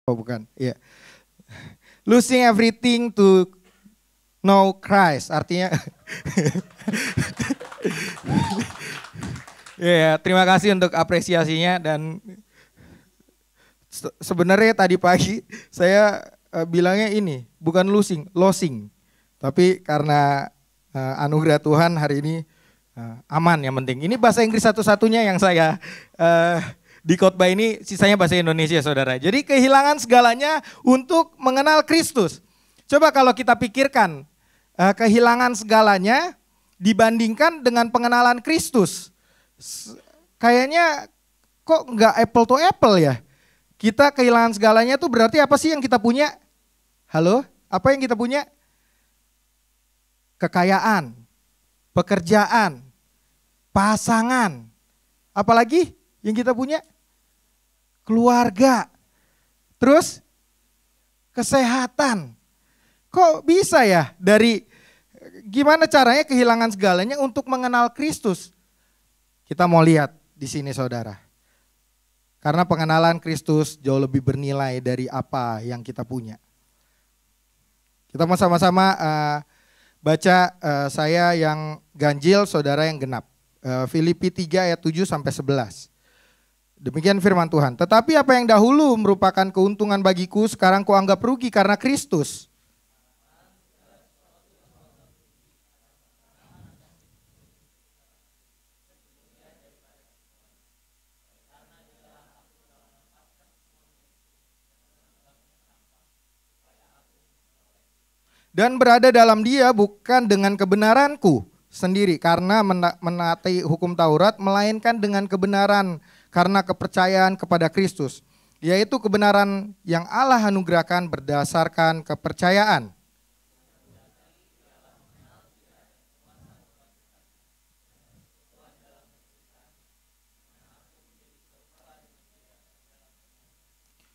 Oh bukan, iya. Losing everything to know Christ, artinya ya, terima kasih untuk apresiasinya dan sebenarnya tadi pagi saya bilangnya ini bukan losing. Tapi karena anugerah Tuhan hari ini aman yang penting. Ini bahasa Inggris satu-satunya yang saya di khotbah ini, sisanya bahasa Indonesia saudara. Jadi kehilangan segalanya untuk mengenal Kristus. Coba kalau kita pikirkan kehilangan segalanya dibandingkan dengan pengenalan Kristus. Kayaknya kok nggak apple to apple ya. Kita kehilangan segalanya tuh berarti apa sih yang kita punya? Halo, apa yang kita punya? Kekayaan, pekerjaan, pasangan. Apalagi yang kita punya? Keluarga. Terus kesehatan. Kok bisa ya dari gimana caranya kehilangan segalanya untuk mengenal Kristus? Kita mau lihat di sini saudara. Karena pengenalan Kristus jauh lebih bernilai dari apa yang kita punya. Kita mau sama-sama baca saya yang ganjil, saudara yang genap. Filipi 3 ayat 7 sampai 11. Demikian firman Tuhan. Tetapi apa yang dahulu merupakan keuntungan bagiku sekarang kuanggap rugi karena Kristus. Dan berada dalam dia bukan dengan kebenaranku sendiri karena menaati hukum Taurat, melainkan dengan kebenaran karena kepercayaan kepada Kristus, yaitu kebenaran yang Allah anugerahkan berdasarkan kepercayaan.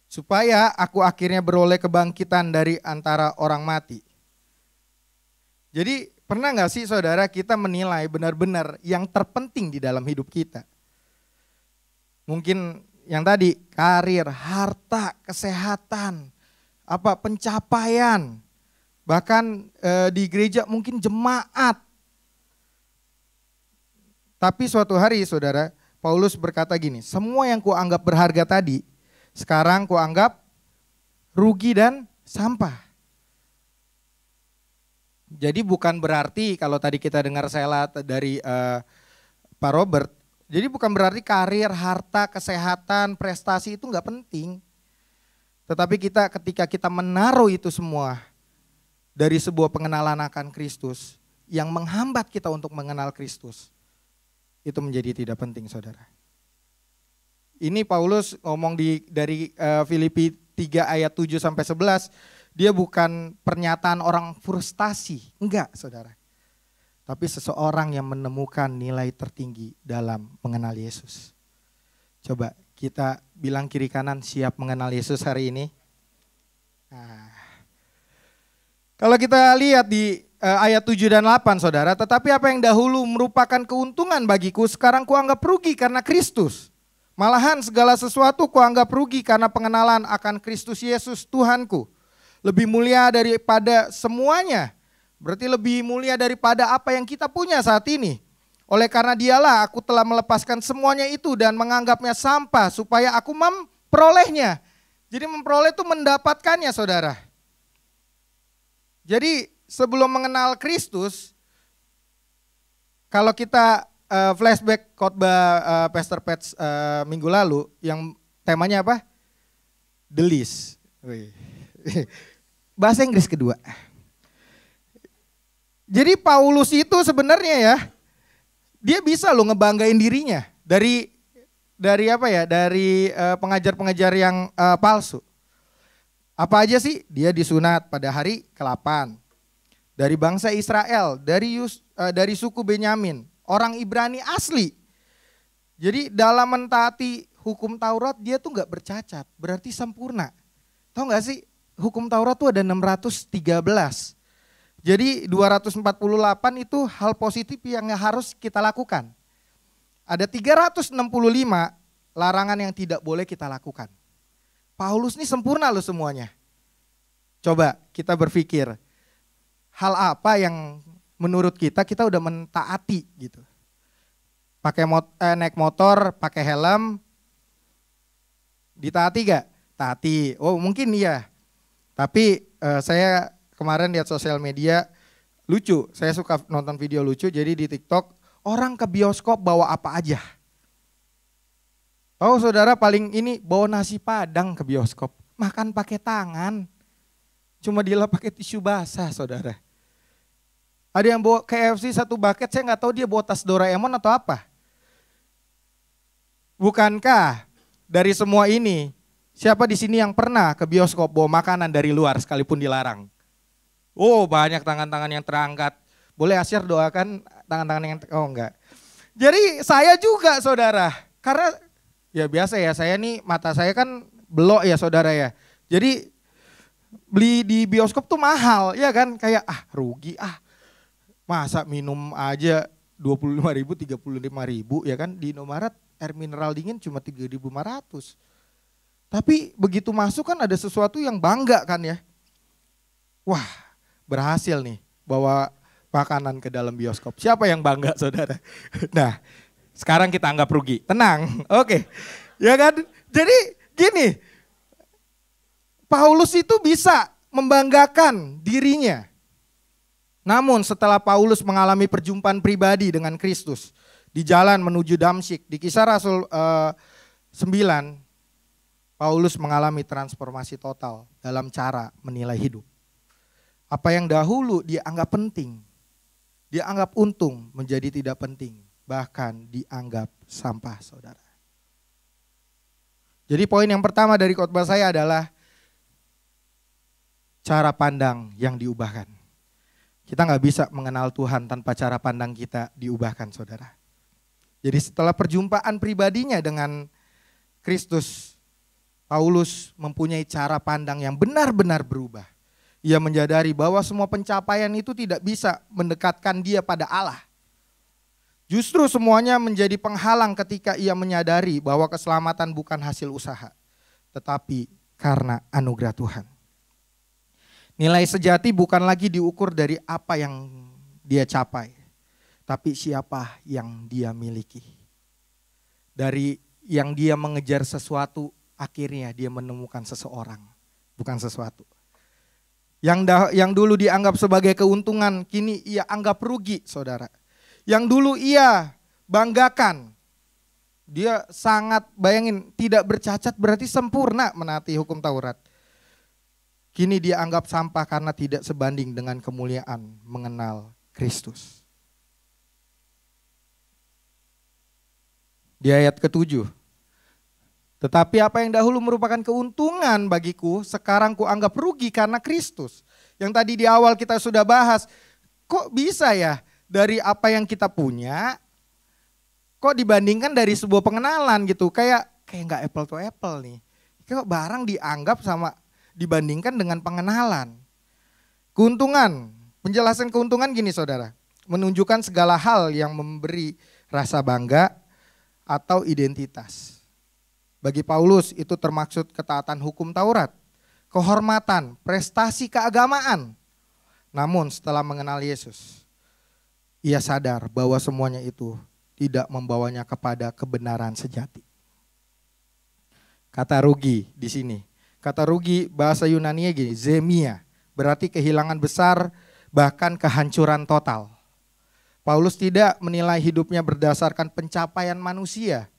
Supaya aku akhirnya beroleh kebangkitan dari antara orang mati. Jadi pernah nggak sih saudara kita menilai benar-benar yang terpenting di dalam hidup kita? Mungkin yang tadi karir, harta, kesehatan, pencapaian, bahkan di gereja mungkin jemaat. Tapi suatu hari saudara, Paulus berkata gini, semua yang kuanggap berharga tadi, sekarang kuanggap rugi dan sampah. Jadi bukan berarti kalau tadi kita dengar sela dari Pak Robert, jadi bukan berarti karir, harta, kesehatan, prestasi itu nggak penting. Tetapi ketika kita menaruh itu semua dari sebuah pengenalan akan Kristus yang menghambat kita untuk mengenal Kristus, itu menjadi tidak penting saudara. Ini Paulus ngomong dari Filipi 3 ayat 7 sampai 11. Dia bukan pernyataan orang frustasi, enggak saudara. Tapi seseorang yang menemukan nilai tertinggi dalam mengenal Yesus. Coba kita bilang kiri kanan, siap mengenal Yesus hari ini. Nah, kalau kita lihat di ayat 7 dan 8 saudara, tetapi apa yang dahulu merupakan keuntungan bagiku sekarang kuanggap rugi karena Kristus. Malahan segala sesuatu kuanggap rugi karena pengenalan akan Kristus Yesus Tuhanku. Lebih mulia daripada semuanya, berarti lebih mulia daripada apa yang kita punya saat ini. Oleh karena dialah aku telah melepaskan semuanya itu dan menganggapnya sampah supaya aku memperolehnya. Jadi memperoleh itu mendapatkannya saudara. Jadi sebelum mengenal Kristus, kalau kita flashback khotbah Pastor Pets minggu lalu yang temanya apa? The List. Bahasa Inggris kedua. Jadi Paulus itu sebenarnya ya, dia bisa loh ngebanggain dirinya dari pengajar-pengajar yang palsu. Apa aja sih? Dia disunat pada hari ke-8. Dari bangsa Israel, dari suku Benyamin, orang Ibrani asli. Jadi dalam mentaati hukum Taurat dia tuh nggak bercacat, berarti sempurna. Tahu nggak sih? Hukum Taurat tuh ada 613. Jadi 248 itu hal positif yang harus kita lakukan. Ada 365 larangan yang tidak boleh kita lakukan. Paulus nih sempurna loh semuanya. Coba kita berpikir, hal apa yang menurut kita udah mentaati gitu. Naik motor, pakai helm, ditaati gak? Taati, oh mungkin iya. Tapi saya kemarin lihat sosial media lucu, saya suka nonton video lucu, jadi di TikTok orang ke bioskop bawa apa aja. Oh saudara paling ini bawa nasi padang ke bioskop, makan pakai tangan. Cuma dilap pakai tisu basah saudara. Ada yang bawa KFC satu bucket, saya nggak tahu dia bawa tas Doraemon atau apa. Bukankah dari semua ini, siapa di sini yang pernah ke bioskop bawa makanan dari luar sekalipun dilarang? Oh banyak tangan-tangan yang terangkat. Boleh Asyar doakan tangan-tangan yang, oh enggak. Jadi saya juga saudara, karena ya biasa ya, saya nih mata saya kan belok ya saudara ya. Jadi beli di bioskop tuh mahal ya kan, kayak rugi masa minum aja 25.000, 35.000 ya kan, di Indomaret air mineral dingin cuma 3.500. Tapi begitu masuk kan ada sesuatu yang bangga kan ya. Wah berhasil nih bawa makanan ke dalam bioskop. Siapa yang bangga saudara? Nah sekarang kita anggap rugi, tenang, oke. Ya kan, jadi gini, Paulus itu bisa membanggakan dirinya. Namun setelah Paulus mengalami perjumpaan pribadi dengan Kristus di jalan menuju Damsyik, di Kisah Rasul 9, Paulus mengalami transformasi total dalam cara menilai hidup. Apa yang dahulu dia anggap penting, dia anggap untung menjadi tidak penting, bahkan dianggap sampah saudara. Jadi poin yang pertama dari khotbah saya adalah cara pandang yang diubahkan. Kita gak bisa mengenal Tuhan tanpa cara pandang kita diubahkan saudara. Jadi setelah perjumpaan pribadinya dengan Kristus, Paulus mempunyai cara pandang yang benar-benar berubah. Ia menyadari bahwa semua pencapaian itu tidak bisa mendekatkan dia pada Allah. Justru semuanya menjadi penghalang ketika ia menyadari bahwa keselamatan bukan hasil usaha, tetapi karena anugerah Tuhan. Nilai sejati bukan lagi diukur dari apa yang dia capai, tapi siapa yang dia miliki. Dari yang dia mengejar sesuatu, akhirnya dia menemukan seseorang, bukan sesuatu. Yang dulu dianggap sebagai keuntungan, kini ia anggap rugi saudara. Yang dulu ia banggakan, dia sangat, bayangin, tidak bercacat berarti sempurna menaati hukum Taurat. Kini dia anggap sampah karena tidak sebanding dengan kemuliaan mengenal Kristus. Di ayat ke-7. Tetapi apa yang dahulu merupakan keuntungan bagiku, sekarang kuanggap rugi karena Kristus. Yang tadi di awal kita sudah bahas, kok bisa ya dari apa yang kita punya, kok dibandingkan dari sebuah pengenalan gitu, kayak gak apple to apple nih. Kok barang dianggap sama dibandingkan dengan pengenalan. Keuntungan, penjelasan keuntungan gini saudara, menunjukkan segala hal yang memberi rasa bangga atau identitas. Bagi Paulus itu termaksud ketaatan hukum Taurat, kehormatan, prestasi keagamaan. Namun setelah mengenal Yesus, ia sadar bahwa semuanya itu tidak membawanya kepada kebenaran sejati. Kata rugi di sini. Kata rugi bahasa Yunani gini, zemia, berarti kehilangan besar bahkan kehancuran total. Paulus tidak menilai hidupnya berdasarkan pencapaian manusia,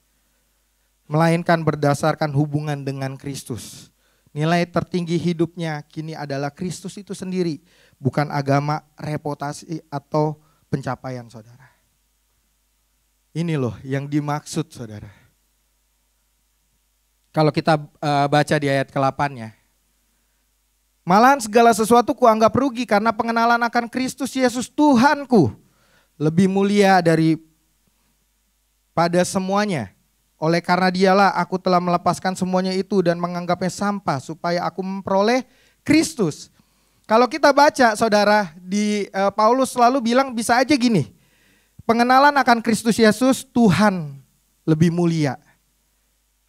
melainkan berdasarkan hubungan dengan Kristus. Nilai tertinggi hidupnya kini adalah Kristus itu sendiri, bukan agama, reputasi atau pencapaian saudara. Ini loh yang dimaksud saudara. Kalau kita baca di ayat ke-8-nya. Malahan segala sesuatu kuanggap rugi karena pengenalan akan Kristus Yesus Tuhanku lebih mulia daripada semuanya. Oleh karena dialah aku telah melepaskan semuanya itu dan menganggapnya sampah supaya aku memperoleh Kristus. Kalau kita baca saudara, di Paulus selalu bilang bisa aja gini. Pengenalan akan Kristus Yesus Tuhan lebih mulia.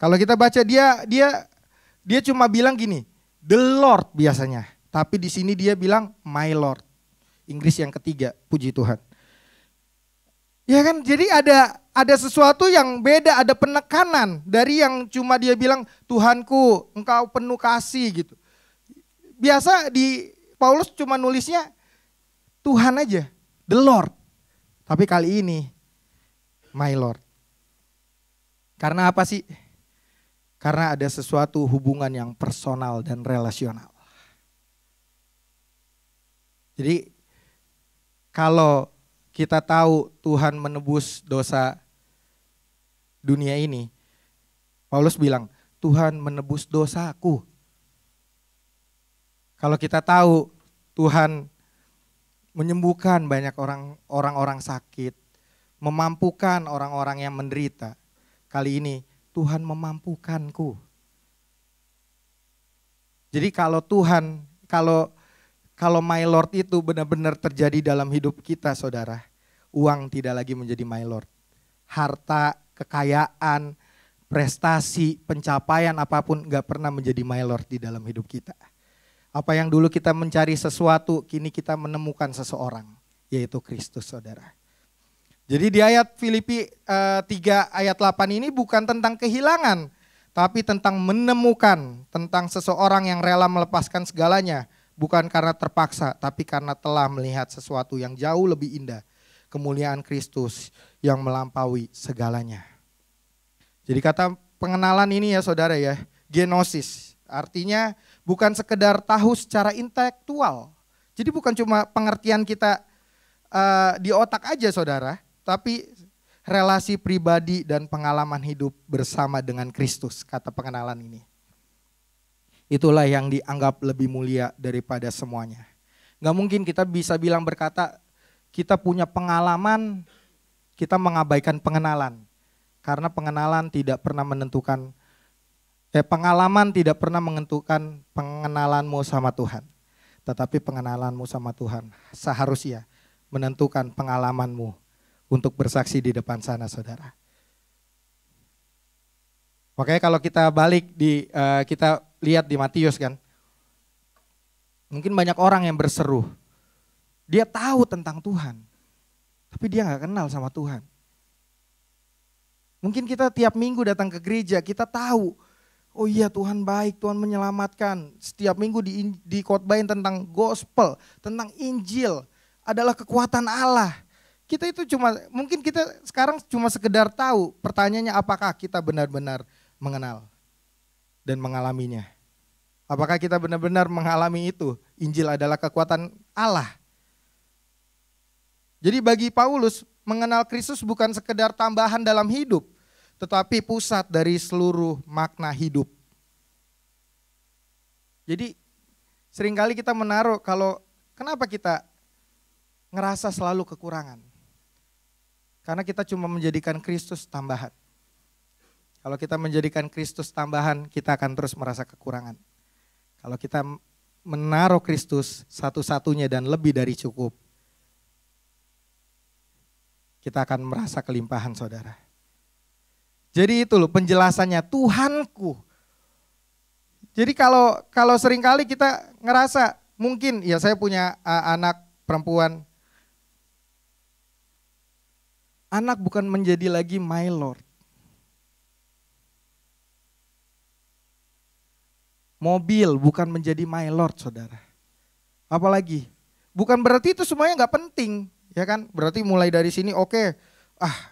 Kalau kita baca dia Dia cuma bilang gini, the Lord biasanya. Tapi di sini dia bilang my Lord. Inggris yang ketiga, puji Tuhan. Ya kan, jadi ada sesuatu yang beda, ada penekanan dari yang cuma dia bilang Tuhanku, engkau penuh kasih gitu. Biasa di Paulus cuma nulisnya Tuhan aja, the Lord. Tapi kali ini my Lord. Karena apa sih? Karena ada sesuatu hubungan yang personal dan relasional. Jadi kalau kita tahu Tuhan menebus dosa dunia ini, Paulus bilang, Tuhan menebus dosaku. Kalau kita tahu Tuhan menyembuhkan banyak orang-orang sakit, memampukan orang-orang yang menderita, kali ini Tuhan memampukanku. Jadi kalau Tuhan, kalau my Lord itu benar-benar terjadi dalam hidup kita saudara, uang tidak lagi menjadi my Lord. Harta, kekayaan, prestasi, pencapaian apapun gak pernah menjadi my Lord di dalam hidup kita. Apa yang dulu kita mencari sesuatu, kini kita menemukan seseorang, yaitu Kristus saudara. Jadi di ayat Filipi 3 ayat 8 ini bukan tentang kehilangan, tapi tentang menemukan, tentang seseorang yang rela melepaskan segalanya. Bukan karena terpaksa, tapi karena telah melihat sesuatu yang jauh lebih indah. Kemuliaan Kristus yang melampaui segalanya. Jadi kata pengenalan ini ya saudara ya, genosis. Artinya bukan sekedar tahu secara intelektual. Jadi bukan cuma pengertian kita di otak aja saudara. Tapi relasi pribadi dan pengalaman hidup bersama dengan Kristus, kata pengenalan ini. Itulah yang dianggap lebih mulia daripada semuanya. Gak mungkin kita bisa bilang berkata, kita punya pengalaman, kita mengabaikan pengenalan. Karena pengenalan tidak pernah menentukan, pengalaman tidak pernah menentukan pengenalanmu sama Tuhan. Tetapi pengenalanmu sama Tuhan seharusnya menentukan pengalamanmu untuk bersaksi di depan sana saudara. Oke, kalau kita balik kita lihat di Matius kan. Mungkin banyak orang yang berseru. Dia tahu tentang Tuhan. Tapi dia gak kenal sama Tuhan. Mungkin kita tiap minggu datang ke gereja, kita tahu. Oh iya Tuhan baik, Tuhan menyelamatkan. Setiap minggu dikotbahin tentang gospel, tentang Injil. Adalah kekuatan Allah. Kita itu mungkin kita sekarang cuma sekedar tahu, pertanyaannya apakah kita benar-benar mengenal dan mengalaminya. Apakah kita benar-benar mengalami itu? Injil adalah kekuatan Allah. Jadi bagi Paulus, mengenal Kristus bukan sekedar tambahan dalam hidup, tetapi pusat dari seluruh makna hidup. Jadi seringkali kita menaruh kenapa kita ngerasa selalu kekurangan? Karena kita cuma menjadikan Kristus tambahan. Kalau kita menjadikan Kristus tambahan, kita akan terus merasa kekurangan. Kalau kita menaruh Kristus satu-satunya dan lebih dari cukup, kita akan merasa kelimpahan saudara. Jadi itu loh penjelasannya, Tuhanku. Jadi kalau seringkali kita ngerasa, mungkin ya saya punya anak perempuan, anak bukan menjadi lagi my Lord. Mobil bukan menjadi my Lord saudara. Apalagi, bukan berarti itu semuanya gak penting. Ya kan, berarti mulai dari sini oke,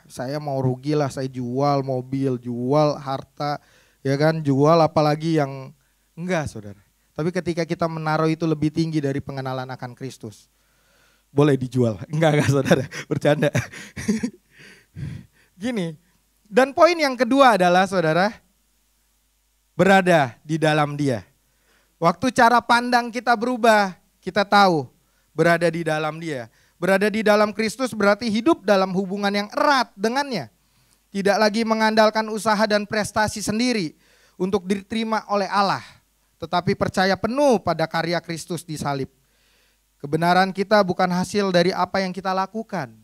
saya mau rugi lah, saya jual mobil, jual harta, ya kan, jual apalagi yang enggak saudara. Tapi ketika kita menaruh itu lebih tinggi dari pengenalan akan Kristus, boleh dijual. Enggak saudara, bercanda. Gini, dan poin yang kedua adalah saudara, berada di dalam Dia. Waktu cara pandang kita berubah, kita tahu berada di dalam Dia. Berada di dalam Kristus berarti hidup dalam hubungan yang erat dengannya. Tidak lagi mengandalkan usaha dan prestasi sendiri untuk diterima oleh Allah. Tetapi percaya penuh pada karya Kristus di salib. Kebenaran kita bukan hasil dari apa yang kita lakukan,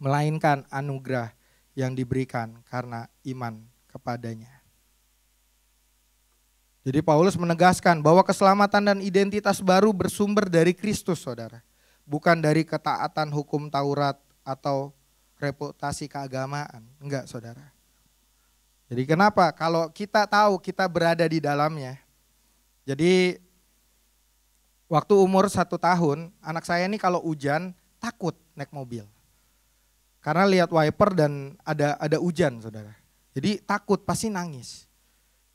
melainkan anugerah yang diberikan karena iman kepadanya. Jadi Paulus menegaskan bahwa keselamatan dan identitas baru bersumber dari Kristus, saudara. Bukan dari ketaatan hukum Taurat atau reputasi keagamaan. Enggak, saudara. Jadi kenapa? Kalau kita tahu kita berada di dalamnya. Jadi waktu umur 1 tahun, anak saya ini kalau hujan takut naik mobil. Karena lihat wiper dan ada hujan, saudara. Jadi takut, pasti nangis.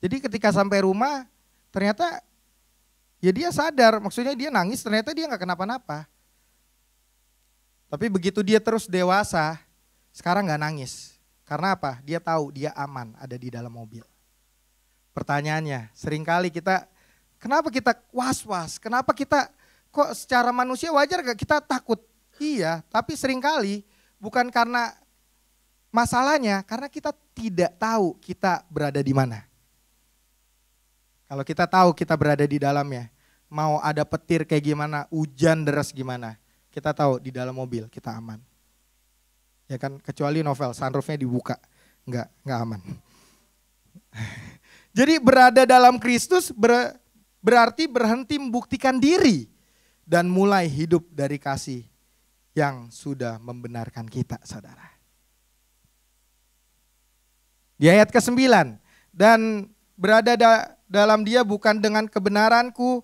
Jadi ketika sampai rumah ternyata ya dia sadar, maksudnya dia nangis ternyata dia gak kenapa-napa. Tapi begitu dia terus dewasa, sekarang gak nangis. Karena apa? Dia tahu dia aman ada di dalam mobil. Pertanyaannya, seringkali kenapa kita was-was? Kenapa kita kok secara manusia wajar gak kita takut? Iya, tapi seringkali bukan karena masalahnya, karena kita tidak tahu kita berada di mana. Kalau kita tahu kita berada di dalamnya, mau ada petir kayak gimana, hujan deras gimana, kita tahu di dalam mobil kita aman. Ya kan, kecuali novel, sunroofnya dibuka, enggak aman. Jadi berada dalam Kristus berarti berhenti membuktikan diri dan mulai hidup dari kasih yang sudah membenarkan kita, saudara. Di ayat ke-9, dan berada dalam dia bukan dengan kebenaranku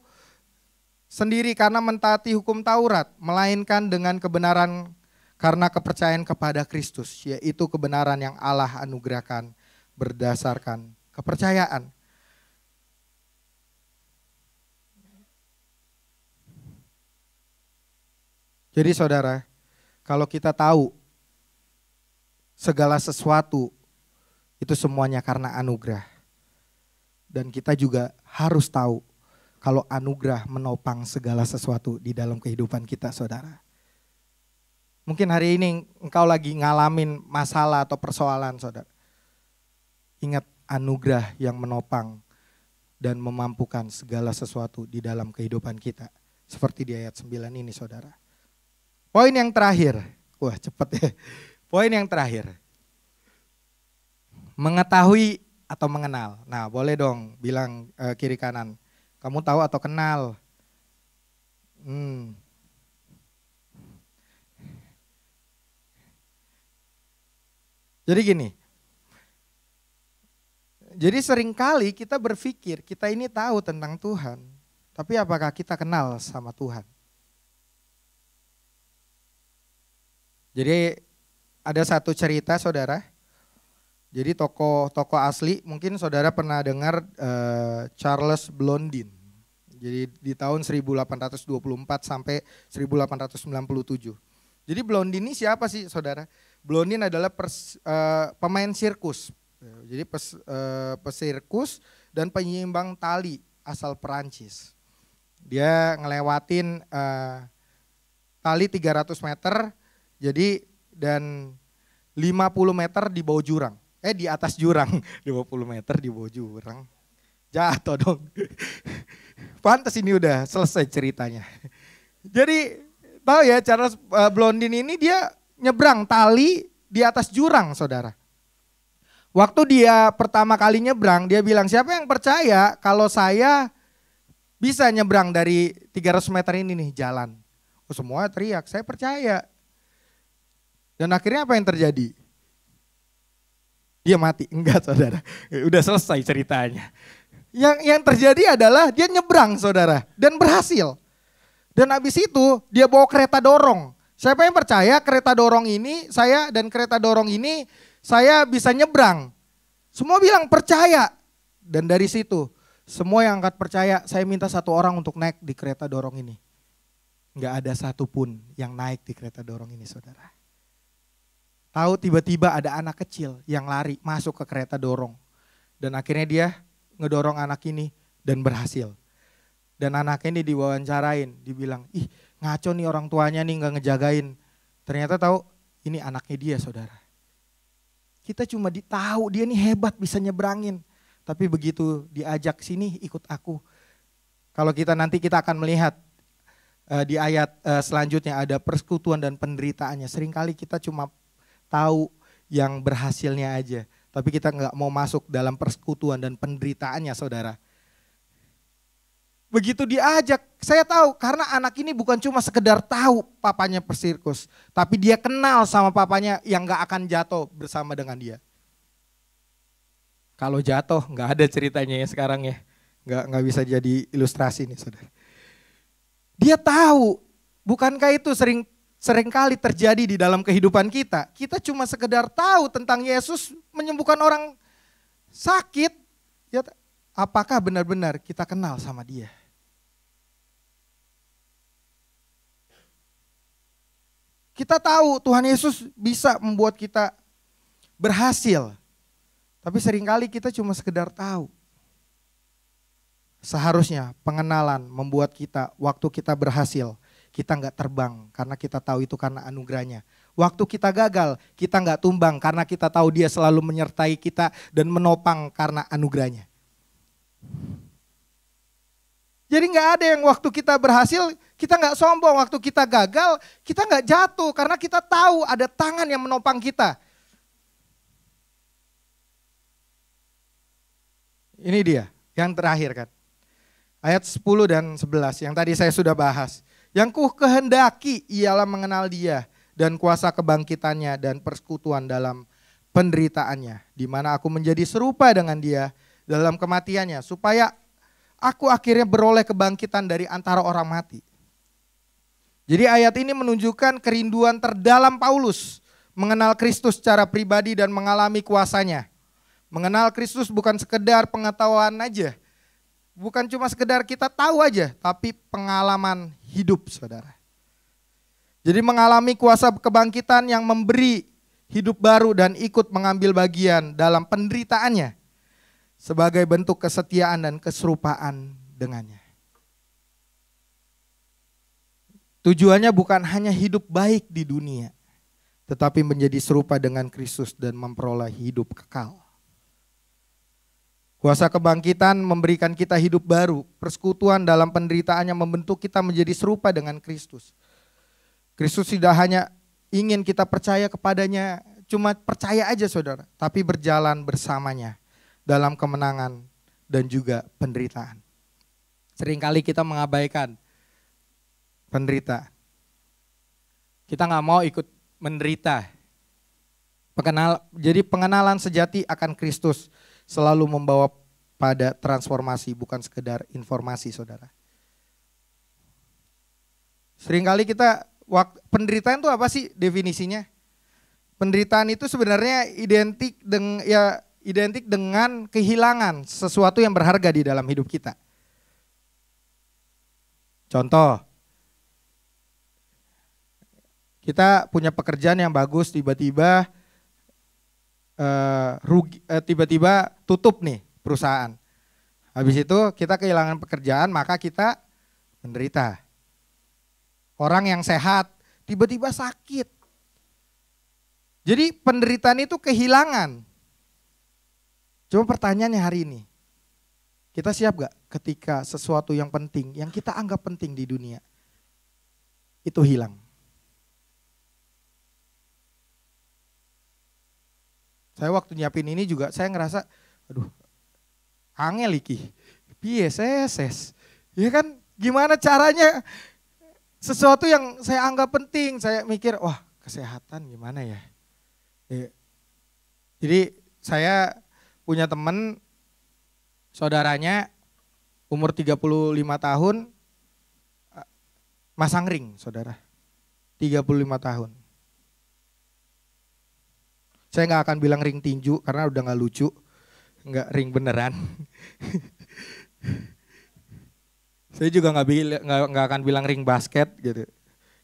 sendiri karena mentaati hukum Taurat, melainkan dengan kebenaran karena kepercayaan kepada Kristus, yaitu kebenaran yang Allah anugerahkan berdasarkan kepercayaan. Jadi saudara, kalau kita tahu segala sesuatu itu semuanya karena anugerah. Dan kita juga harus tahu kalau anugerah menopang segala sesuatu di dalam kehidupan kita, saudara. Mungkin hari ini engkau lagi ngalamin masalah atau persoalan, saudara. Ingat anugerah yang menopang dan memampukan segala sesuatu di dalam kehidupan kita. Seperti di ayat 9 ini, saudara. Poin yang terakhir, wah cepet ya. Poin yang terakhir, mengetahui atau mengenal. Nah boleh dong bilang kiri kanan, kamu tahu atau kenal. Jadi gini, jadi seringkali kita berpikir kita ini tahu tentang Tuhan, tapi apakah kita kenal sama Tuhan? Jadi ada satu cerita, saudara. Jadi tokoh asli, mungkin saudara pernah dengar Charles Blondin. Jadi di tahun 1824 sampai 1897. Jadi Blondin ini siapa sih, saudara? Blondin adalah pemain sirkus. Jadi pesirkus dan penyeimbang tali asal Perancis. Dia ngelewatin tali 300 meter, jadi dan 50 meter di bawah jurang. Di atas jurang, 50 meter di bawah jurang. Jatuh dong. Pantes ini udah selesai ceritanya. Jadi tahu ya, Charles Blondin ini dia nyebrang tali di atas jurang, saudara. Waktu dia pertama kali nyebrang, dia bilang, siapa yang percaya kalau saya bisa nyebrang dari 300 meter ini nih jalan. Semua teriak, saya percaya. Dan akhirnya apa yang terjadi? Dia mati. Enggak, saudara. Udah selesai ceritanya. Yang terjadi adalah dia nyebrang, saudara. Dan berhasil. Dan habis itu dia bawa kereta dorong. Siapa yang percaya kereta dorong ini, saya dan kereta dorong ini, saya bisa nyebrang. Semua bilang percaya. Dan dari situ semua yang angkat percaya, saya minta satu orang untuk naik di kereta dorong ini. Enggak ada satupun yang naik di kereta dorong ini, saudara. Tahu tiba-tiba ada anak kecil yang lari masuk ke kereta dorong. Dan akhirnya dia ngedorong anak ini dan berhasil. Dan anak ini diwawancarain, dibilang, ih ngaco nih orang tuanya nih gak ngejagain. Ternyata tahu ini anaknya dia, saudara. Kita cuma tahu dia nih hebat bisa nyebrangin. Tapi begitu diajak sini ikut aku. Kalau nanti kita akan melihat di ayat selanjutnya ada persekutuan dan penderitaannya. Seringkali kita cuma tahu yang berhasilnya aja. Tapi kita nggak mau masuk dalam persekutuan dan penderitaannya, saudara. Begitu diajak, saya tahu karena anak ini bukan cuma sekedar tahu papanya pesirkus, tapi dia kenal sama papanya yang gak akan jatuh bersama dengan dia. Kalau jatuh gak ada ceritanya ya sekarang ya, gak bisa jadi ilustrasi nih saudara. Dia tahu, bukankah itu seringkali terjadi di dalam kehidupan kita. Kita cuma sekedar tahu tentang Yesus menyembuhkan orang sakit, ya, apakah benar-benar kita kenal sama dia? Kita tahu Tuhan Yesus bisa membuat kita berhasil. Tapi seringkali kita cuma sekedar tahu. Seharusnya pengenalan membuat kita, waktu kita berhasil, kita nggak terbang karena kita tahu itu karena anugerahnya. Waktu kita gagal, kita nggak tumbang karena kita tahu dia selalu menyertai kita dan menopang karena anugerahnya. Jadi nggak ada yang waktu kita berhasil, kita nggak sombong. Waktu kita gagal, kita nggak jatuh karena kita tahu ada tangan yang menopang kita. Ini dia, yang terakhir kan. Ayat 10 dan 11 yang tadi saya sudah bahas. Yang ku kehendaki ialah mengenal dia dan kuasa kebangkitannya dan persekutuan dalam penderitaannya. Di mana aku menjadi serupa dengan dia dalam kematiannya. Supaya aku akhirnya beroleh kebangkitan dari antara orang mati. Jadi ayat ini menunjukkan kerinduan terdalam Paulus. Mengenal Kristus secara pribadi dan mengalami kuasanya. Mengenal Kristus bukan sekedar pengetahuan aja. Bukan cuma sekedar kita tahu aja, tapi pengalaman hidup saudara. Jadi mengalami kuasa kebangkitan yang memberi hidup baru dan ikut mengambil bagian dalam penderitaannya. Sebagai bentuk kesetiaan dan keserupaan dengannya. Tujuannya bukan hanya hidup baik di dunia, tetapi menjadi serupa dengan Kristus dan memperoleh hidup kekal. Kuasa kebangkitan memberikan kita hidup baru, persekutuan dalam penderitaannya membentuk kita menjadi serupa dengan Kristus. Kristus tidak hanya ingin kita percaya kepadanya, cuma percaya aja saudara, tapi berjalan bersamanya dalam kemenangan dan juga penderitaan. Seringkali kita mengabaikan penderitaan. Kita nggak mau ikut menderita. Jadi pengenalan sejati akan Kristus selalu membawa pada transformasi, bukan sekedar informasi saudara. Seringkali kita, penderitaan itu apa sih definisinya? Penderitaan itu sebenarnya identik dengan kehilangan sesuatu yang berharga di dalam hidup kita. Contoh, kita punya pekerjaan yang bagus, tiba-tiba tiba-tiba tutup nih perusahaan. Habis itu kita kehilangan pekerjaan, maka kita menderita. Orang yang sehat tiba-tiba sakit. Jadi penderitaan itu kehilangan. Cuma pertanyaannya hari ini, kita siap gak ketika sesuatu yang penting, yang kita anggap penting di dunia, itu hilang? Saya waktu nyiapin ini juga saya ngerasa, aduh, angel iki, piye ses. Ya kan, gimana caranya sesuatu yang saya anggap penting, saya mikir, wah kesehatan gimana ya. Jadi saya punya teman, saudaranya umur 35 tahun, masang ring saudara, 35 tahun. Saya nggak akan bilang ring tinju karena udah nggak lucu, nggak ring beneran. Saya juga nggak akan bilang ring basket gitu.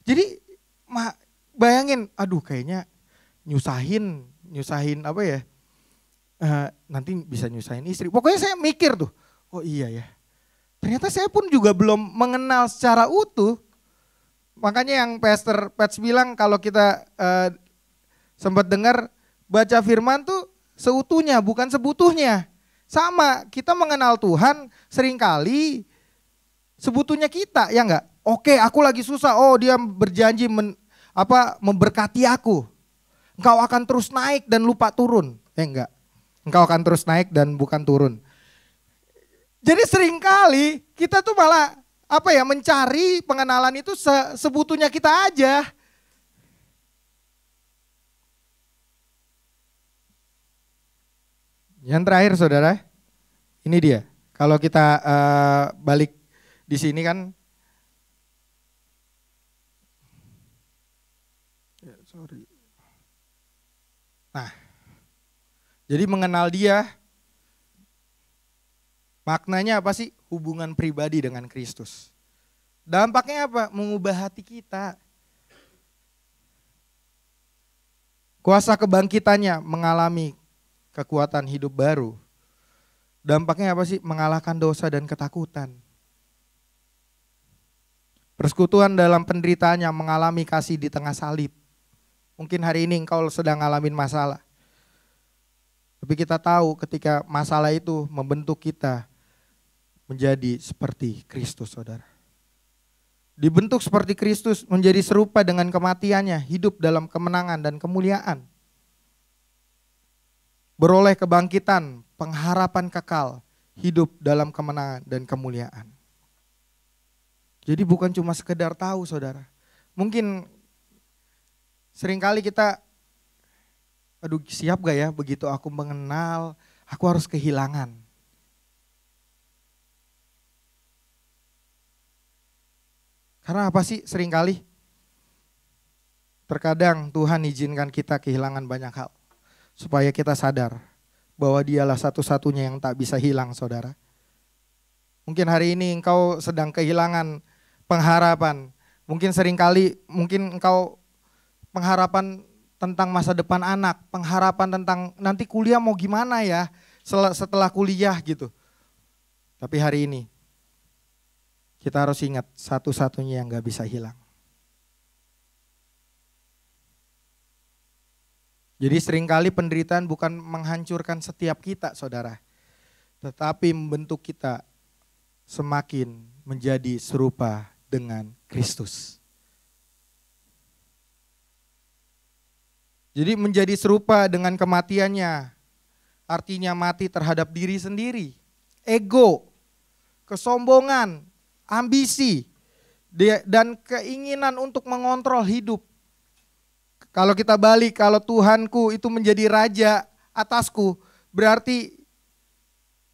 Jadi bayangin, aduh kayaknya nyusahin apa ya? Nanti bisa nyusahin istri. Pokoknya saya mikir tuh, oh iya ya. Ternyata saya pun juga belum mengenal secara utuh. Makanya yang Pastor Pats bilang kalau kita sempat dengar, baca firman tuh seutuhnya, bukan sebutuhnya. Sama, kita mengenal Tuhan seringkali sebutuhnya kita, ya enggak? Oke, aku lagi susah, oh dia berjanji memberkati aku. Engkau akan terus naik dan lupa turun, ya enggak? Engkau akan terus naik dan bukan turun. Jadi seringkali kita tuh malah mencari pengenalan itu sebutunya kita aja. Yang terakhir saudara, ini dia. Kalau kita balik di sini kan, nah, jadi mengenal dia, maknanya apa sih? Hubungan pribadi dengan Kristus. Dampaknya apa? Mengubah hati kita. Kuasa kebangkitannya mengalami kekuatan hidup baru. Dampaknya apa sih? Mengalahkan dosa dan ketakutan. Persekutuan dalam penderitaannya mengalami kasih di tengah salib. Mungkin hari ini engkau sedang ngalamin masalah. Tapi kita tahu ketika masalah itu membentuk kita menjadi seperti Kristus, saudara. Dibentuk seperti Kristus, menjadi serupa dengan kematiannya, hidup dalam kemenangan dan kemuliaan. Beroleh kebangkitan, pengharapan kekal, hidup dalam kemenangan dan kemuliaan. Jadi bukan cuma sekedar tahu, saudara. Mungkin seringkali kita, aduh siap gak ya begitu aku mengenal, aku harus kehilangan. Karena apa sih seringkali? Terkadang Tuhan izinkan kita kehilangan banyak hal. Supaya kita sadar bahwa dialah satu-satunya yang tak bisa hilang, saudara. Mungkin hari ini engkau sedang kehilangan pengharapan. Mungkin seringkali, mungkin engkau pengharapan tentang masa depan anak. Pengharapan tentang nanti kuliah mau gimana ya setelah kuliah gitu. Tapi hari ini kita harus ingat satu-satunya yang gak bisa hilang. Jadi seringkali penderitaan bukan menghancurkan setiap kita, saudara. Tetapi membentuk kita semakin menjadi serupa dengan Kristus. Jadi menjadi serupa dengan kematiannya. Artinya mati terhadap diri sendiri. Ego, kesombongan, ambisi, dan keinginan untuk mengontrol hidup. Kalau kita balik, kalau Tuhanku itu menjadi raja atasku, berarti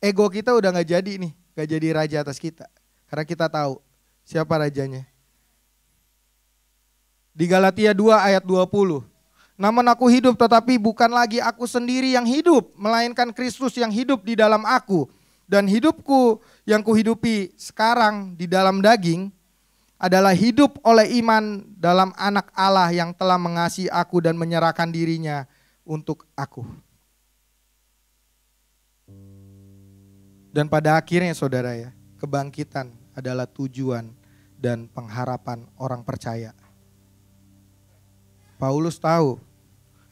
ego kita udah gak jadi nih, gak jadi raja atas kita. Karena kita tahu siapa rajanya. Di Galatia 2 ayat 20. Namun aku hidup tetapi bukan lagi aku sendiri yang hidup, melainkan Kristus yang hidup di dalam aku. Dan hidupku yang kuhidupi sekarang di dalam daging adalah hidup oleh iman dalam anak Allah yang telah mengasihi aku dan menyerahkan dirinya untuk aku. Dan pada akhirnya saudara ya, kebangkitan adalah tujuan dan pengharapan orang percaya. Paulus tahu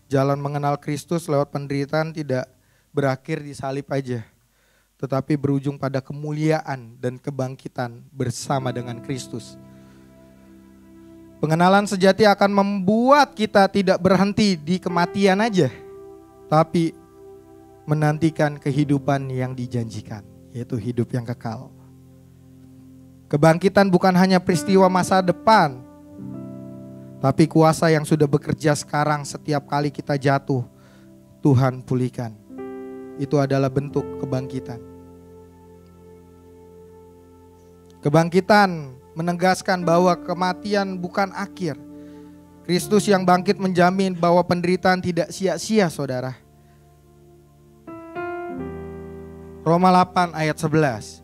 jalan mengenal Kristus lewat penderitaan tidak berakhir di salib aja, tetapi berujung pada kemuliaan dan kebangkitan bersama dengan Kristus. Pengenalan sejati akan membuat kita tidak berhenti di kematian aja, tapi menantikan kehidupan yang dijanjikan, yaitu hidup yang kekal. Kebangkitan bukan hanya peristiwa masa depan, tapi kuasa yang sudah bekerja sekarang. Setiap kali kita jatuh, Tuhan pulihkan. Itu adalah bentuk kebangkitan. Kebangkitan menegaskan bahwa kematian bukan akhir. Kristus yang bangkit menjamin bahwa penderitaan tidak sia-sia, saudara. Roma 8 ayat 11.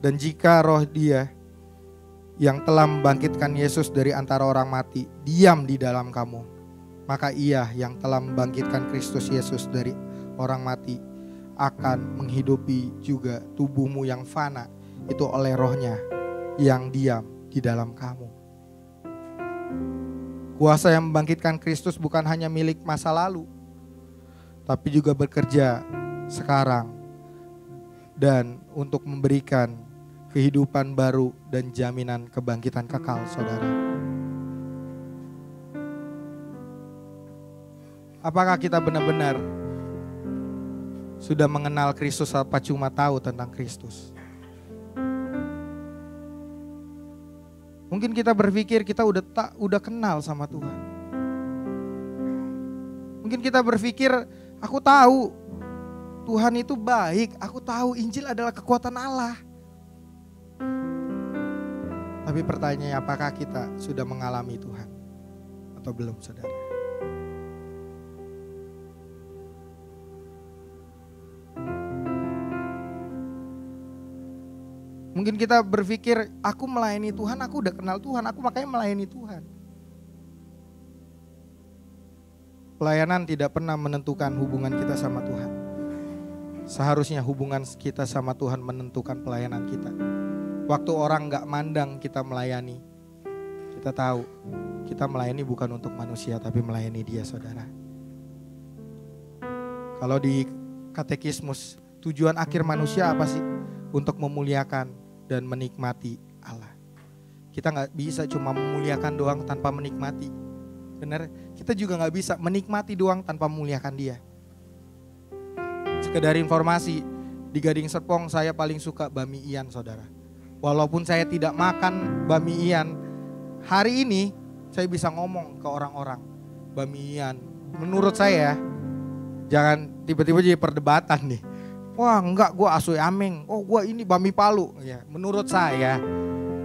Dan jika roh Dia yang telah membangkitkan Yesus dari antara orang mati diam di dalam kamu, maka Ia yang telah membangkitkan Kristus Yesus dari orang mati akan menghidupi juga tubuhmu yang fana itu oleh rohnya yang diam di dalam kamu. Kuasa yang membangkitkan Kristus bukan hanya milik masa lalu, tapi juga bekerja sekarang dan untuk memberikan kehidupan baru dan jaminan kebangkitan kekal, saudara. Apakah kita benar-benar sudah mengenal Kristus apa cuma tahu tentang Kristus? Mungkin kita berpikir kita udah kenal sama Tuhan. Mungkin kita berpikir, aku tahu Tuhan itu baik, aku tahu Injil adalah kekuatan Allah. Tapi pertanyaannya, apakah kita sudah mengalami Tuhan atau belum, saudara? Mungkin kita berpikir, aku melayani Tuhan, aku udah kenal Tuhan, aku makanya melayani Tuhan. Pelayanan tidak pernah menentukan hubungan kita sama Tuhan. Seharusnya hubungan kita sama Tuhan menentukan pelayanan kita. Waktu orang gak mandang kita melayani, kita tahu kita melayani bukan untuk manusia tapi melayani Dia, saudara. Kalau di katekismus, tujuan akhir manusia apa sih? Untuk memuliakan dan menikmati Allah. Kita gak bisa cuma memuliakan doang tanpa menikmati. Benar? Kita juga gak bisa menikmati doang tanpa memuliakan Dia. Sekedar informasi, di Gading Serpong saya paling suka bami ian, saudara. Walaupun saya tidak makan bami ian, hari ini saya bisa ngomong ke orang-orang bami ian. Menurut saya, jangan tiba-tiba jadi perdebatan nih. Wah enggak, gue asoy ameng. Oh gue ini bami palu. Ya, menurut saya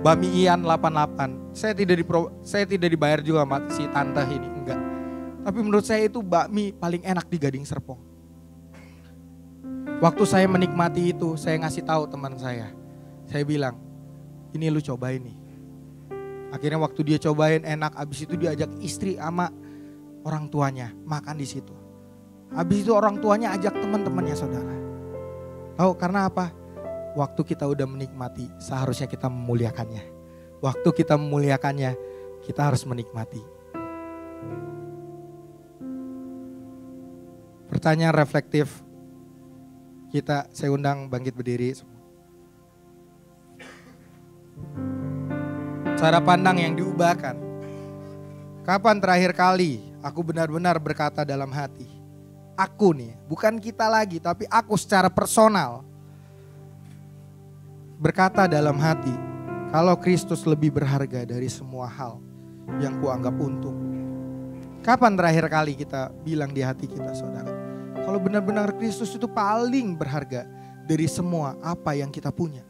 bami ian 88. Saya tidak dibayar juga sama si tante ini, enggak. Tapi menurut saya itu bakmi paling enak di Gading Serpong. Waktu saya menikmati itu, saya ngasih tahu teman saya. Saya bilang, ini lu cobain nih. Akhirnya waktu dia cobain enak, abis itu diajak istri sama orang tuanya makan di situ. Abis itu orang tuanya ajak teman-temannya, saudara. Tahu karena apa? Waktu kita udah menikmati, seharusnya kita memuliakannya. Waktu kita memuliakannya, kita harus menikmati. Pertanyaan reflektif kita, saya undang bangkit berdiri semua. Cara pandang yang diubahkan. Kapan terakhir kali aku benar-benar berkata dalam hati? Aku nih, bukan kita lagi, tapi aku secara personal. Berkata dalam hati, kalau Kristus lebih berharga dari semua hal yang kuanggap untung. Kapan terakhir kali kita bilang di hati kita, saudara? Kalau benar-benar Kristus itu paling berharga dari semua apa yang kita punya.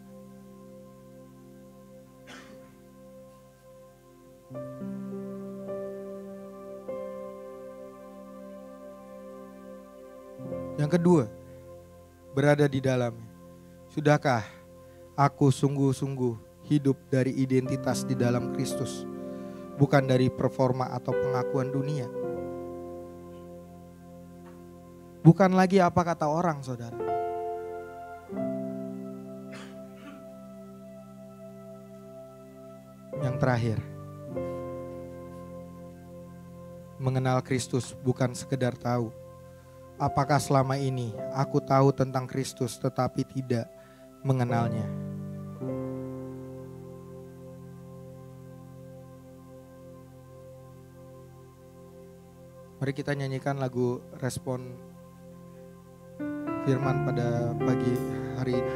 Yang kedua, berada di dalamnya. Sudahkah aku sungguh-sungguh hidup dari identitas di dalam Kristus, bukan dari performa atau pengakuan dunia? Bukan lagi apa kata orang, saudara. Yang terakhir, mengenal Kristus bukan sekedar tahu. Apakah selama ini aku tahu tentang Kristus tetapi tidak mengenalnya? Mari kita nyanyikan lagu respon firman pada pagi hari ini.